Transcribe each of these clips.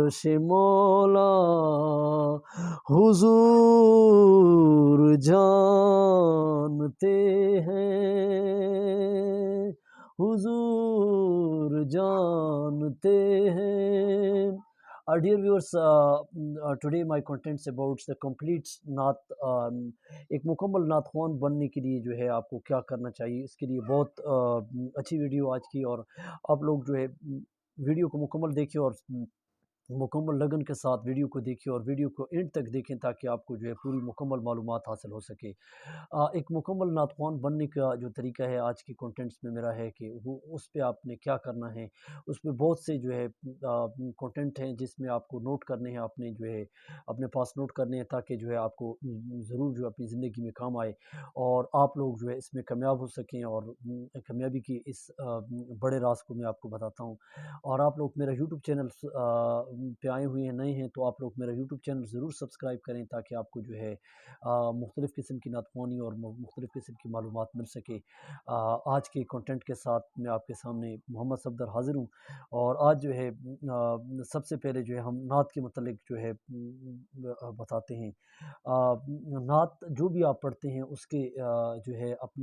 عرش مولا حضور جانتے ہیں، حضور جانتے ہیں. Dear viewers, today my contents about the complete نعت. ایک مکمل نعت خوان بننے کے لیے جو ہے آپ کو کیا کرنا چاہیے، اس کے لیے بہت اچھی ویڈیو آج کی، اور آپ لوگ جو ہے ویڈیو کو مکمل دیکھیں اور مکمل لگن کے ساتھ ویڈیو کو دیکھیں اور ویڈیو کو اینڈ تک دیکھیں تاکہ آپ کو جو ہے پوری مکمل معلومات حاصل ہو سکے. ایک مکمل نعت خوان بننے کا جو طریقہ ہے آج کی کنٹینٹس میں میرا ہے کہ وہ اس پہ آپ نے کیا کرنا ہے. اس پہ بہت سے جو ہے کنٹینٹ ہیں جس میں آپ کو نوٹ کرنے ہیں، اپنے جو ہے اپنے پاس نوٹ کرنے ہیں تاکہ جو ہے آپ کو ضرور جو ہے اپنی زندگی میں کام آئے اور آپ لوگ جو ہے اس میں کامیاب ہو سکیں. اور کامیابی کی اس بڑے راز کو میں آپ کو بتاتا ہوں. اور آپ لوگ میرا یوٹیوب چینل پہ آئے ہوئے ہیں، نئے ہیں، تو آپ لوگ میرا یوٹیوب چینل ضرور سبسکرائب کریں تاکہ آپ کو جو ہے مختلف قسم کی نعت خوانی اور مختلف قسم کی معلومات مل سکے. آج کے کنٹینٹ کے ساتھ میں آپ کے سامنے محمد صفدر حاضر ہوں. اور آج جو ہے سب سے پہلے جو ہے ہم نعت کے متعلق جو ہے بتاتے ہیں. نعت جو بھی آپ پڑھتے ہیں اس کے جو ہے آپ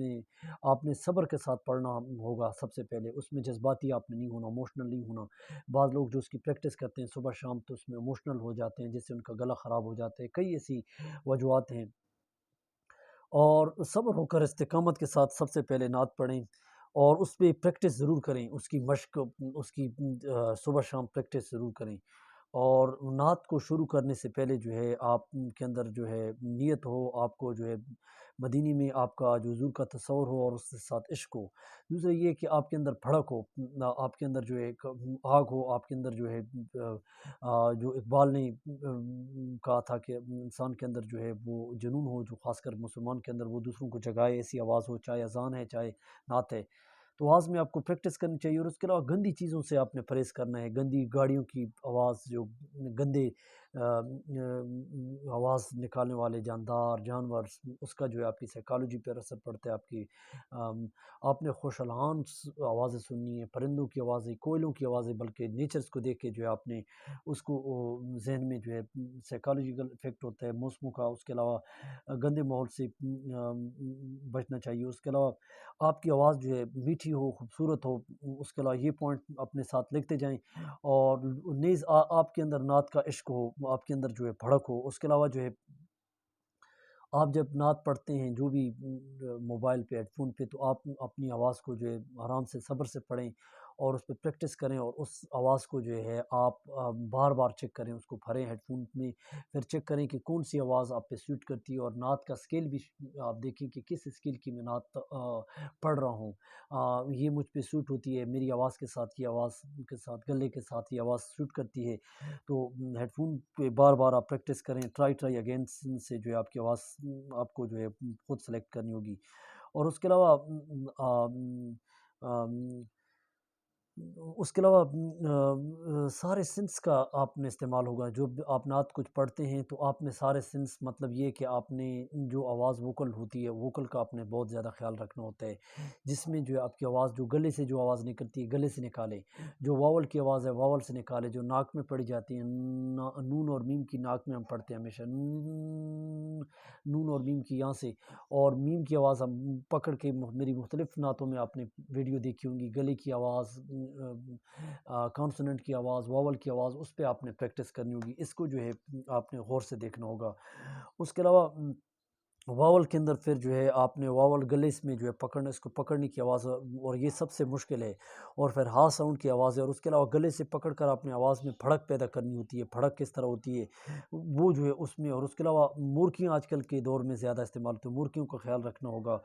نے صبر کے ساتھ پڑھنا ہوگا. سب سے پہلے اس میں جذباتی آپ نے نہیں ہونا، ایموشنل نہیں ہونا. بعض لوگ جو اس کی پریکٹس کرتے ہیں صبح شام تو اس میں ایموشنل ہو جاتے ہیں جس سے ان کا گلا خراب ہو جاتا ہے. کئی ایسی وجوہات ہیں. اور صبر ہو کر استقامت کے ساتھ سب سے پہلے نعت پڑھیں اور اس پہ پریکٹس ضرور کریں، اس کی مشق، اس کی صبح شام پریکٹس ضرور کریں. اور نعت کو شروع کرنے سے پہلے جو ہے آپ کے اندر جو ہے نیت ہو، آپ کو جو ہے مدینی میں آپ کا جو حضور کا تصور ہو اور اس کے ساتھ عشق ہو. دوسرا یہ کہ آپ کے اندر بھڑک ہو، آپ کے اندر جو ہے ایک آگ ہو، آپ کے اندر جو ہے جو اقبال نے کہا تھا کہ انسان کے اندر جو ہے وہ جنون ہو، جو خاص کر مسلمان کے اندر وہ دوسروں کو جگائے، ایسی آواز ہو، چاہے اذان ہے چاہے نعت ہے. تو آواز میں آپ کو پریکٹس کرنی چاہیے. اور اس کے علاوہ گندی چیزوں سے آپ نے پرہیز کرنا ہے. گندی گاڑیوں کی آواز، جو گندے آواز نکالنے والے جاندار جانور، اس کا جو ہے آپ کی سائیکالوجی پر اثر پڑتا ہے. آپ نے خوش الحان آوازیں سننی ہیں، پرندوں کی آوازیں، کوئلوں کی آوازیں، بلکہ نیچرز کو دیکھ کے جو ہے آپ نے اس کو ذہن میں جو ہے سائیکالوجیکل افیکٹ ہوتا ہے موسموں کا. اس کے علاوہ گندے ماحول سے بچنا چاہیے. اس کے علاوہ آپ کی آواز جو ہے میٹھی ہو، خوبصورت ہو. اس کے علاوہ یہ پوائنٹ اپنے ساتھ لکھتے جائیں. اور نیز آپ کے اندر نعت کا عشق ہو، آپ کے اندر جو ہے بھڑک ہو. اس کے علاوہ جو ہے آپ جب نعت پڑھتے ہیں جو بھی موبائل پہ ہیڈ فون پہ، تو آپ اپنی آواز کو جو ہے آرام سے صبر سے پڑھیں اور اس پہ پریکٹس کریں. اور اس آواز کو جو ہے آپ بار بار چیک کریں، اس کو بھریں ہیڈ فون میں، پھر چیک کریں کہ کون سی آواز آپ پہ سوٹ کرتی ہے. اور نعت کا اسکیل بھی آپ دیکھیں کہ کس اسکیل کی میں نعت پڑھ رہا ہوں. یہ مجھ پہ سوٹ ہوتی ہے، میری آواز کے ساتھ، یہ آواز کے ساتھ، گلے کے ساتھ یہ آواز سوٹ کرتی ہے. تو ہیڈ فون پہ بار بار آپ پریکٹس کریں. ٹرائی اگین سے جو ہے آپ کی آواز آپ کو جو ہے خود سلیکٹ کرنی ہوگی. اور اس کے علاوہ سارے سنس کا آپ نے استعمال ہوگا. جو آپ نعت کچھ پڑھتے ہیں تو آپ نے سارے سنس، مطلب یہ کہ آپ نے جو آواز ووکل ہوتی ہے، ووکل کا آپ نے بہت زیادہ خیال رکھنا ہوتا ہے، جس میں جو ہے آپ کی آواز جو گلے سے جو آواز نکلتی ہے گلے سے نکالے. جو واول کی آواز ہے واول سے نکالے. جو ناک میں پڑی جاتی ہے، نون اور میم کی ناک میں ہم پڑھتے ہیں ہمیشہ، نون اور میم کی یہاں سے. اور میم کی آواز ہم پکڑ کے، میری مختلف نعتوں میں آپ نے ویڈیو دیکھی ہوں گی، گلے کی آواز، کانسوننٹ کی آواز، واول کی آواز، اس پہ آپ نے پریکٹس کرنی ہوگی. اس کو جو ہے آپ نے غور سے دیکھنا ہوگا. اس کے علاوہ واول کے اندر پھر جو ہے آپ نے واول گلے میں جو ہے پکڑنا، اس کو پکڑنے کی آواز، اور یہ سب سے مشکل ہے. اور پھر ہا ساؤنڈ کی آواز ہے. اور اس کے علاوہ گلے سے پکڑ کر آپ نے آواز میں بھڑک پیدا کرنی ہوتی ہے. بھڑک کس طرح ہوتی ہے وہ جو ہے اس میں. اور اس کے علاوہ مورکیاں آج کل کے دور میں زیادہ استعمال ہوتی ہیں، مورکیوں کا خیال رکھنا ہوگا.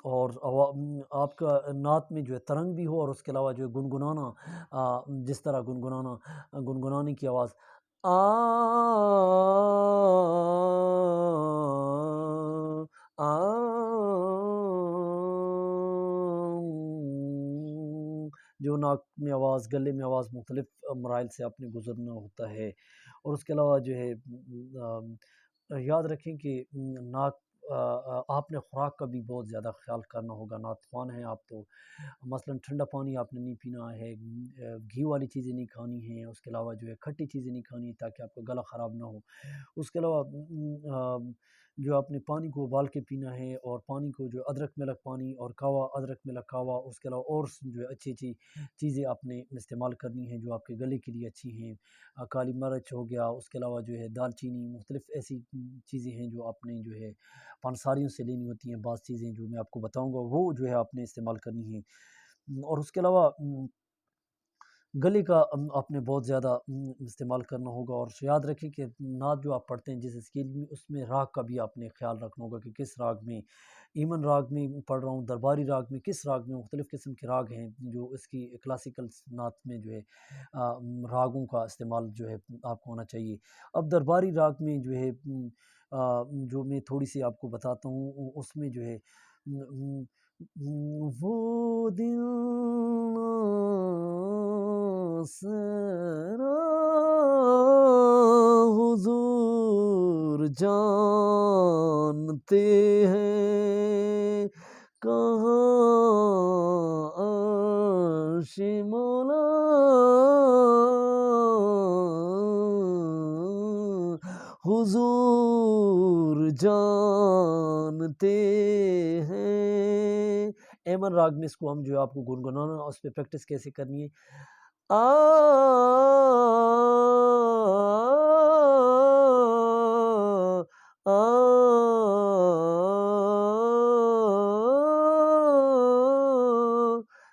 اور آپ کا نعت میں جو ہے ترنگ بھی ہو. اور اس کے علاوہ جو ہے گنگنانا، جس طرح گنگنانے کی آواز جو ناک میں آواز، گلے میں آواز، مختلف مراحل سے آپ نے گزرنا ہوتا ہے. اور اس کے علاوہ جو ہے یاد رکھیں کہ ناک آپ نے خوراک کا بھی بہت زیادہ خیال کرنا ہوگا. ناتخوان ہیں آپ تو مثلاً ٹھنڈا پانی آپ نے نہیں پینا ہے، گھی والی چیزیں نہیں کھانی ہیں، اس کے علاوہ جو ہے کھٹی چیزیں نہیں کھانی ہیں تاکہ آپ کا گلا خراب نہ ہو. اس کے علاوہ جو آپ نے پانی کو ابال کے پینا ہے، اور پانی کو جو ادرک ملک پانی اور کہوا ادرک ملک کہوا، اس کے علاوہ اور جو ہے اچھی اچھی چیزیں آپ نے استعمال کرنی ہیں جو آپ کے گلے کے لیے اچھی ہیں. کالی مرچ ہو گیا، اس کے علاوہ جو ہے دال چینی، مختلف ایسی چیزیں ہیں جو آپ نے جو ہے پانساریوں سے لینی ہوتی ہیں. بعض چیزیں جو میں آپ کو بتاؤں گا وہ جو ہے آپ نے استعمال کرنی ہے. اور اس کے علاوہ گلے کا آپ نے بہت زیادہ استعمال کرنا ہوگا. اور یاد رکھیں کہ نعت جو آپ پڑھتے ہیں جس اسکیل میں، اس میں راگ کا بھی آپ نے خیال رکھنا ہوگا کہ کس راگ میں، ایمن راگ میں پڑھ رہا ہوں، درباری راگ میں، کس راگ میں. مختلف قسم کے راگ ہیں جو اس کی کلاسیکل نعت میں جو ہے راگوں کا استعمال جو ہے آپ کو ہونا چاہیے. اب درباری راگ میں جو ہے جو میں تھوڑی سی آپ کو بتاتا ہوں، اس میں جو ہے وہ دل آسرا حضور جانتے ہیں، کہاں عرش مولا حضور جانتے ہیں. ایمن راگ میں اس کو ہم جو ہے آپ کو گنگنانا، اس پہ پریکٹس کیسے کرنی ہے. آ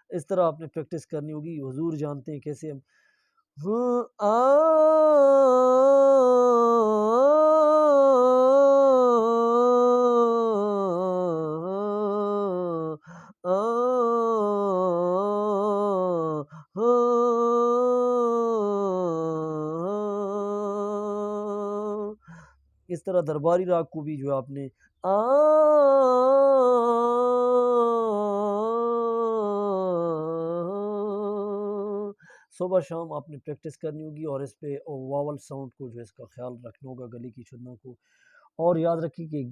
اس طرح آپ نے پریکٹس کرنی ہوگی. حضور جانتے ہیں کیسے ہم اس طرح درباری راگ کو بھی جو آپ نے صبح شام آپ نے پریکٹس کرنی ہوگی. اور اس پہ واول ساؤنڈ کو جو ہے اس کا خیال رکھنا ہوگا، گلے کی شدنا کو. اور یاد رکھیے کہ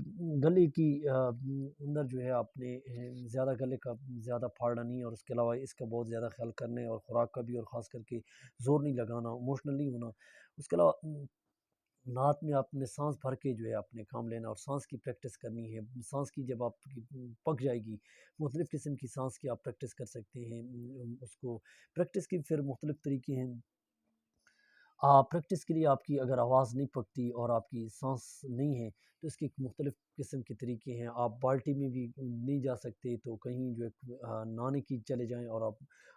گلے کی اندر جو ہے آپ نے زیادہ گلے کا زیادہ پھاڑنا نہیں، اور اس کے علاوہ اس کا بہت زیادہ خیال کرنا ہے، اور خوراک کا بھی، اور خاص کر کے زور نہیں لگانا، ایموشنل نہیں ہونا. اس کے علاوہ نعت میں آپ نے سانس بھر کے جو ہے آپ نے کام لینا، اور سانس کی پریکٹس کرنی ہے. سانس کی جب آپ کی پک جائے گی، مختلف قسم کی سانس کی آپ پریکٹس کر سکتے ہیں. اس کو پریکٹس کی پھر مختلف طریقے ہیں. پریکٹس کے لیے آپ کی اگر آواز نہیں پکتی اور آپ کی سانس نہیں ہے تو اس کے مختلف قسم کے طریقے ہیں. آپ بالٹی میں بھی نہیں جا سکتے تو کہیں جو ہے نہانے کی چلے جائیں، اور آپ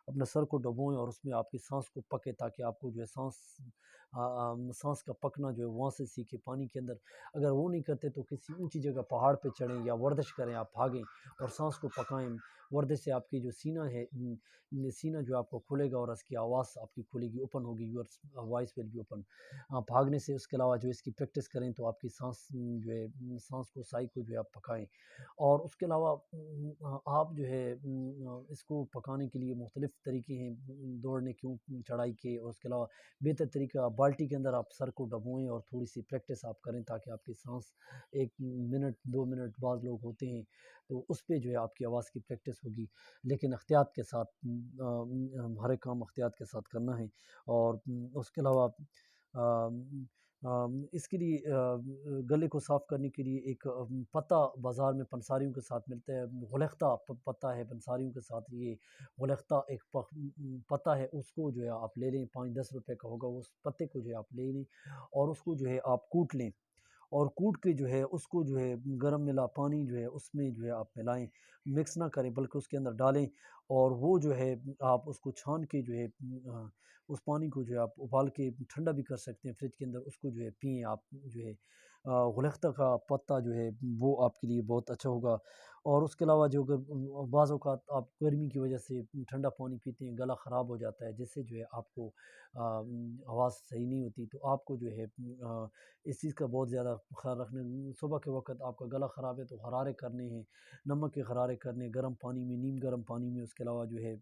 اپنے سر کو ڈبوئیں اور اس میں آپ کی سانس کو پکے، تاکہ آپ کو جو ہے سانس کا پکنا جو ہے وہاں سے سیکھے پانی کے اندر. اگر وہ نہیں کرتے تو کسی اونچی جگہ پہاڑ پہ چڑھیں یا ورزش کریں، آپ بھاگیں اور سانس کو پکائیں. ورزش سے آپ کی جو سینہ ہے، سینہ جو آپ کو کھلے گا، اور اس کی آواز آپ کی کھلے گی، اوپن ہوگی، your voice will be open. بھاگنے سے اس کے علاوہ جو اس کی پریکٹس کریں تو آپ کی سانس جو ہے سانس کو سائی کو جو ہے آپ پکائیں. اور اس کے علاوہ آپ جو ہے اس کو پکانے کے لیے مختلف طریقے ہیں دوڑنے کیوں چڑھائی کے. اور اس کے علاوہ بہتر طریقہ بالٹی کے اندر آپ سر کو ڈبوئیں اور تھوڑی سی پریکٹس آپ کریں، تاکہ آپ کی سانس 1 منٹ 2 منٹ بعض لوگ ہوتے ہیں تو اس پہ جو ہے آپ کی آواز کی پریکٹس ہوگی. لیکن احتیاط کے ساتھ، ہر ایک کام احتیاط کے ساتھ کرنا ہے. اور اس کے علاوہ اس کے لیے گلے کو صاف کرنے کے لیے ایک پتہ بازار میں پنساریوں کے ساتھ ملتا ہے، غلختہ پتہ ہے پنساریوں کے ساتھ. یہ غلختہ ایک پتہ ہے، اس کو جو ہے آپ لے لیں، 5-10 روپے کا ہوگا. اس پتے کو جو ہے آپ لے لیں اور اس کو جو ہے آپ کوٹ لیں، اور کوٹ کے جو ہے اس کو جو ہے گرم ملا پانی جو ہے اس میں جو ہے آپ ملائیں. مکس نہ کریں بلکہ اس کے اندر ڈالیں، اور وہ جو ہے آپ اس کو چھان کے جو ہے اس پانی کو جو ہے آپ ابال کے ٹھنڈا بھی کر سکتے ہیں فریج کے اندر. اس کو جو ہے پئیں آپ. جو ہے غلختہ کا پتہ جو ہے وہ آپ کے لیے بہت اچھا ہوگا. اور اس کے علاوہ جو اگر بعض اوقات آپ گرمی کی وجہ سے ٹھنڈا پانی پیتے ہیں، گلا خراب ہو جاتا ہے، جس سے جو ہے آپ کو آواز صحیح نہیں ہوتی، تو آپ کو جو ہے اس چیز کا بہت زیادہ خیال رکھنا ہے. صبح کے وقت آپ کا گلا خراب ہے تو غرارے کرنے ہیں، نمک کے غرارے کرنے، گرم پانی میں، نیم گرم پانی میں. اس کے علاوہ جو ہے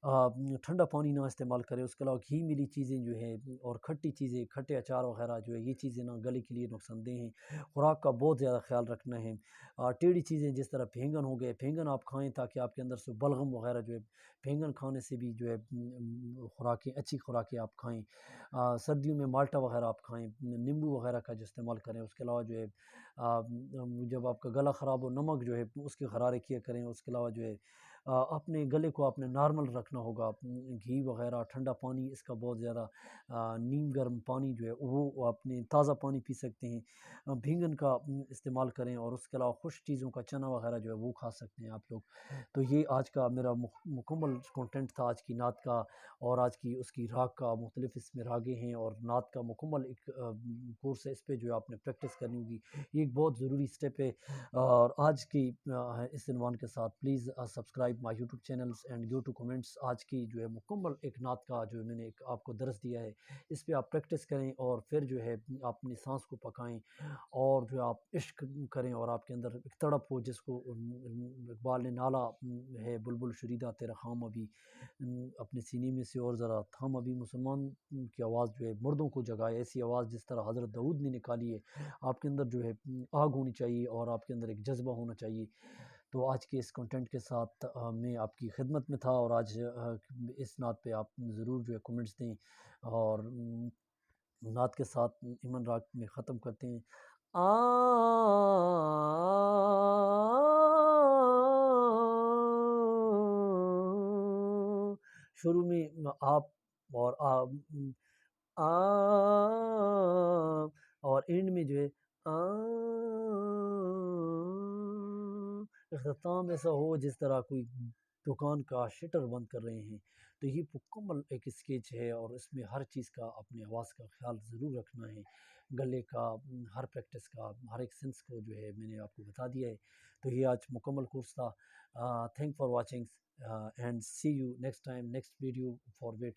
ٹھنڈا پانی نہ استعمال کریں، اس کے علاوہ گھی ملی چیزیں جو ہیں اور کھٹی چیزیں، کھٹے اچار وغیرہ جو ہے یہ چیزیں نہ گلے کے لیے نقصان دہ ہیں۔ خوراک کا بہت زیادہ خیال رکھنا ہے۔ ٹیڑھی چیزیں جس طرح بھینگن ہو گئے، بھینگن آپ کھائیں تاکہ آپ کے اندر سے بلغم وغیرہ جو ہے، بھینگن کھانے سے بھی جو ہے خوراکیں، اچھی خوراکیں آپ کھائیں۔ سردیوں میں مالٹا وغیرہ آپ کھائیں، نیمبو وغیرہ کا جو استعمال کریں۔ اس کے علاوہ جو ہے جب آپ کا گلا خراب ہو، نمک جو ہے اس کے غرارے کیا کریں۔ اس کے علاوہ جو ہے اپنے گلے کو آپ نے نارمل رکھنا ہوگا۔ گھی وغیرہ، ٹھنڈا پانی اس کا بہت زیادہ، نیم گرم پانی جو ہے وہ اپنے تازہ پانی پی سکتے ہیں۔ بھینگن کا استعمال کریں، اور اس کے علاوہ خشک چیزوں کا چنا وغیرہ جو ہے وہ کھا سکتے ہیں آپ لوگ۔ تو یہ آج کا میرا مکمل کنٹینٹ تھا آج کی نعت کا، اور آج کی اس کی راگ کا، مختلف اس میں راگیں ہیں اور نعت کا مکمل ایک کورس ہے۔ اس پہ جو ہے آپ نے پریکٹس کرنی ہوگی، یہ ایک بہت ضروری سٹیپ ہے۔ اور آج کی اس عنوان کے ساتھ please subscribe my YouTube channels and go to comments. آج کی جو ہے مکمل ایک نعت کا جو میں نے ایک آپ کو درس دیا ہے، اس پہ آپ پریکٹس کریں، اور پھر جو ہے آپ اپنی سانس کو پکائیں، اور جو آپ عشق کریں، اور آپ کے اندر ایک تڑپ ہو، جس کو اقبال نے نالا ہے بلبل شریدہ تیرا خام ابھی اپنے سینے میں سے اور ذرا تھام ابھی، مسلمان کی آواز جو ہے مردوں کو جگائے، ایسی آواز جس طرح حضرت داؤد نے نکالی ہے۔ آپ کے اندر جو ہے آگ ہونی چاہیے، اور آپ کے اندر ایک جذبہ ہونا چاہیے۔ تو آج کے اس کنٹینٹ کے ساتھ میں آپ کی خدمت میں تھا، اور آج اس نعت پہ آپ ضرور جو ہے کمنٹس دیں، اور نعت کے ساتھ ایمن راگ میں ختم کرتے ہیں۔ آ شروع میں آپ، اور آ اور اینڈ میں جو ہے آ، اختتام ایسا ہو جس طرح کوئی دکان کا شٹر بند کر رہے ہیں۔ تو یہ مکمل ایک اسکیچ ہے، اور اس میں ہر چیز کا، اپنے آواز کا خیال ضرور رکھنا ہے، گلے کا، ہر پریکٹس کا، ہر ایک سینس کو جو ہے میں نے آپ کو بتا دیا ہے۔ تو یہ آج مکمل کورس تھا۔ Thank for watching, and see you next time, next video for wait.